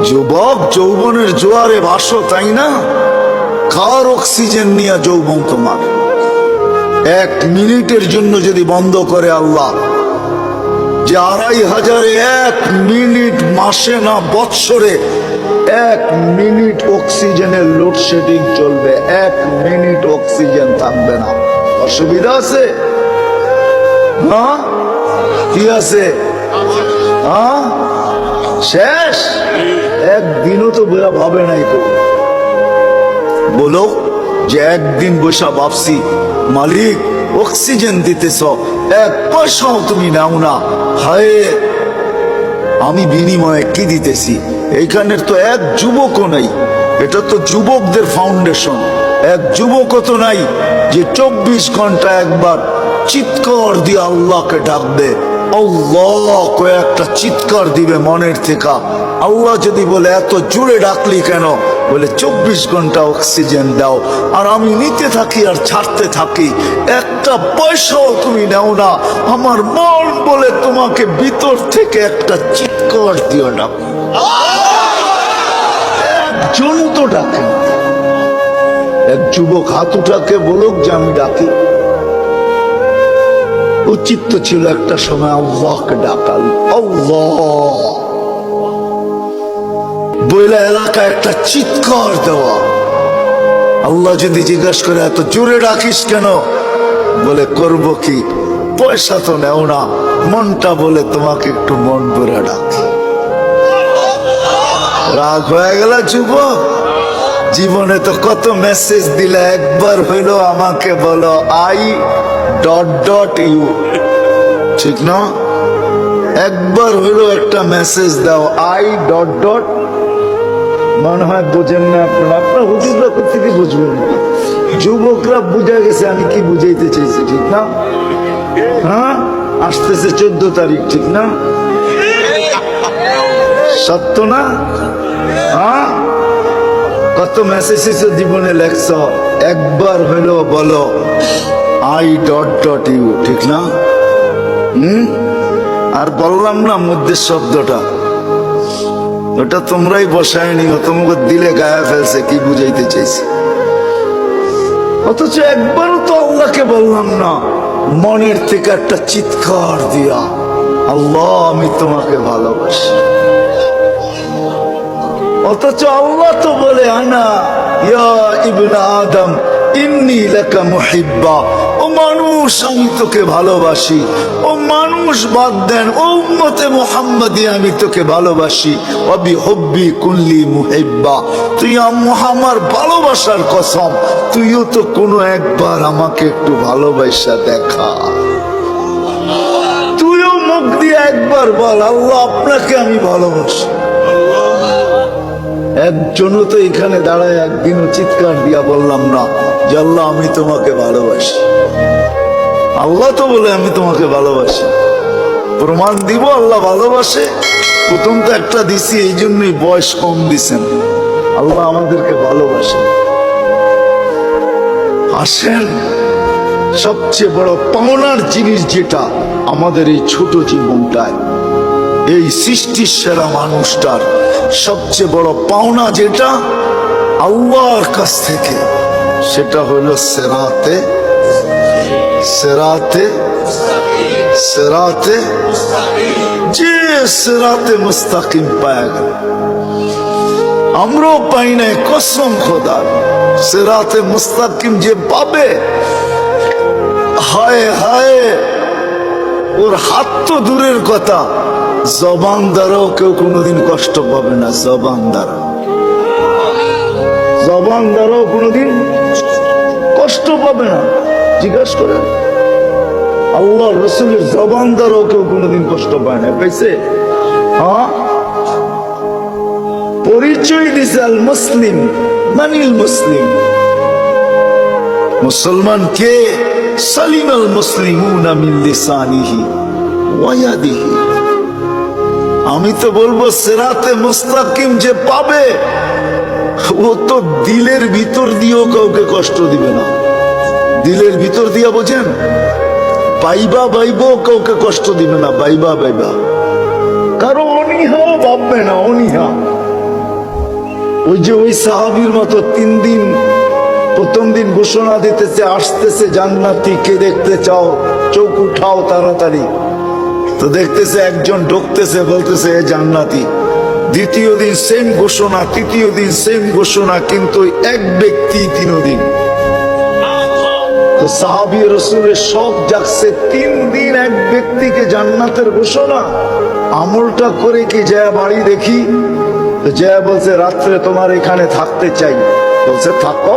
যুবক যৌবনের জোয়ারে ভাসো, তাই না? কার অক্সিজেন নিয়ে যৌবন তোমার? 1 মিনিটের জন্য যদি বন্ধ করে আল্লাহ, যে 2500 1 মিনিট, মাসে না বৎসরে 1 মিনিট অক্সিজেনের লোডশেডিং চলবে, 1 মিনিট অক্সিজেন থাকবে না, অসুবিধা আছে? হ্যাঁ, কি আছে? হ্যাঁ, শেষ। একদিনও তো ভাবে নাই তো। বলো যে একদিন বসা ভাবছি মালিক অক্সিজেন দিতেছ, 1 পয়সাও তুমি নাও না, হায় আমি বিনিময়ে কি দিতেছি? এইখানের তো 1 যুবকও নাই, এটা তো যুবকদের ফাউন্ডেশন। 1 যুবকও তো নাই যে 24 ঘন্টা একবার চিৎকার দিয়ে আল্লাহকে ডাকবে। আল্লাহ কয়েকটা চিৎকার দিবে মনের থেকে। আল্লাহ যদি বলে এত জোরে ডাকলি কেন? বলে 24 ঘন্টা অক্সিজেন দাও, আর আমি নিতে থাকি আর ছাড়তে থাকি, 1টা পয়সাও তুমি নাও না। আমার মন বলে তোমাকে ভিতর থেকে একটা চিৎকার দিও না। একজন তো ডাকে, 1 যুবক হাত উঠাকে বলুক যে আমি ডাকি। উচিত তো ছিল একটা সময় আল্লাহকে ডাকাল, আল্লাহ বইলা এলাকায় একটা চিৎকার দেওয়া। আল্লাহ যদি জিজ্ঞাসা করে এত জোরে ডাকিস কেন? বলে করব কি, পয়সা তো নেও না, মনটা বলে তোমাকে একটু মন ভরে ডাকি। রাগ হয়ে গেল যুবক? জীবনে তো কত মেসেজ দিলে, একবার হইলো আমাকে বলো I.you, ঠিক না? একবার হইলো একটা মেসেজ দাও I. মনে হয় বোঝেন না আপনারা, আপনার হুজুররা কোথেকে বুঝবেন? যুবকরা বুঝা গেছে আমি কি বুঝাইতে চাইছি, ঠিক না? হ্যাঁ, আসতেছে 14 তারিখ, ঠিক না? সত্য না? হ্যাঁ, কত মেসেজ জীবনে লেখছ, একবার হইলো বলো I.you, ঠিক না? আর বললাম না মধ্যে শব্দটা, ওটা তোমরাই বসায়নি, তোমাকে দিলে গায়ে ফেলছে কি বুঝাইতে চাইছে। অথচ একবারও তো আল্লাহকে বললাম না মনের থেকে একটা চিৎকার দিয়া, আল্লাহ আমি তোমাকে ভালোবাসি। অথচ আল্লাহ তো বলে আনা ইয়া ইবনে আদম ইন্নী লাকা মুহিব্বা, ও মানুষ আমি তোকে ভালোবাসি। ও মানুষ বাদ দেন, ও উম্মতে মুহাম্মাদি আমি তোকে ভালোবাসি। ওয়াবি হুব্বি কুল্লি মুহিব্বা, তুই আমার ভালোবাসার কসম, তুইও তো কোনো একবার আমাকে একটু ভালোবাসা দেখা। তুইও মুখ দিয়ে একবার বল আল্লাহ আপনাকে আমি ভালোবাসি। একজনও তো এখানে দাঁড়ায় একদিনও চিৎকার দিয়া বললাম না যে আল্লাহ আমি তোমাকে ভালোবাসি। আল্লাহ তো বলে আমি তোমাকে ভালোবাসি, প্রমাণ দিব আল্লাহ ভালোবাসে। প্রথম তো একটা দিছি, এই জন্যই বয়স কম দিছেন। আল্লাহ আমাদেরকে ভালোবাসে। আসেন, সবচেয়ে বড় পাওনার জিনিস যেটা আমাদের এই ছোট জীবনটায়, এই সৃষ্টির সেরা মানুষটার সবচেয়ে বড় পাওনা যেটা আল্লাহর কাছ থেকে, সেটা হলো সেরাতে সেরাতে সেরাতে যে সেরাতে মুস্তাকিম পায় গেল। আমরাও পাই নাই, কসম খোদার। সেরাতে মুস্তাকিম যে পাবে, হায় হায়, ওর হাত তো দূরের কথা, জবান দ্বারাও কেউ কোনোদিন কষ্ট পাবে না। জবান দ্বারাও কোনোদিন কষ্ট পাবে না। জিজ্ঞাসা করে আল্লাহ রসুলের জবান দ্বারাও কেউ কোনোদিন কষ্ট পায় না, পাইছে? হ্যাঁ, পরিচয় দিছে আল মুসলিম মানিল মুসলিম, মুসলমান কে? সালিম আল মুসলিমুনা মিন লিসানিহি ওয়া ইয়াদিহি। আমি তো বলবো সিরাতে মুস্তাকিম যে পাবে, ও তো দিলের ভিতর দিয়েও কাউকে কষ্ট দিবে না। দিলের ভিতর দিয়া বোঝেন, পাইবা বাইবও কাউকে কষ্ট দিবে না। বাইবা কারো অনীহাও ভাববে না, অনীহা ওই যে ওই সাহাবীর মতো 3 দিন, প্রথম দিন ঘোষণা দিতেছে আসতেছে জান্নাতি, কে দেখতে চাও, চোখ উঠাও তাড়াতাড়ি। তো দেখতেছে একজন ঢুকতেছে, বলতেছে এ জান্নাতি। দ্বিতীয় দিন সেম ঘোষণা, তৃতীয় দিন সেম ঘোষণা, কিন্তু এক ব্যক্তি 3 দিন। তো সাহাবী রাসূলের সব জাগছে, 3 দিন এক ব্যক্তিকে জান্নাতের ঘোষণা। আমলটা করে কি যায় বাড়ি দেখি, তো যায় বলছে রাত্রে তোমার এখানে থাকতে চাই। বলছে থাকো।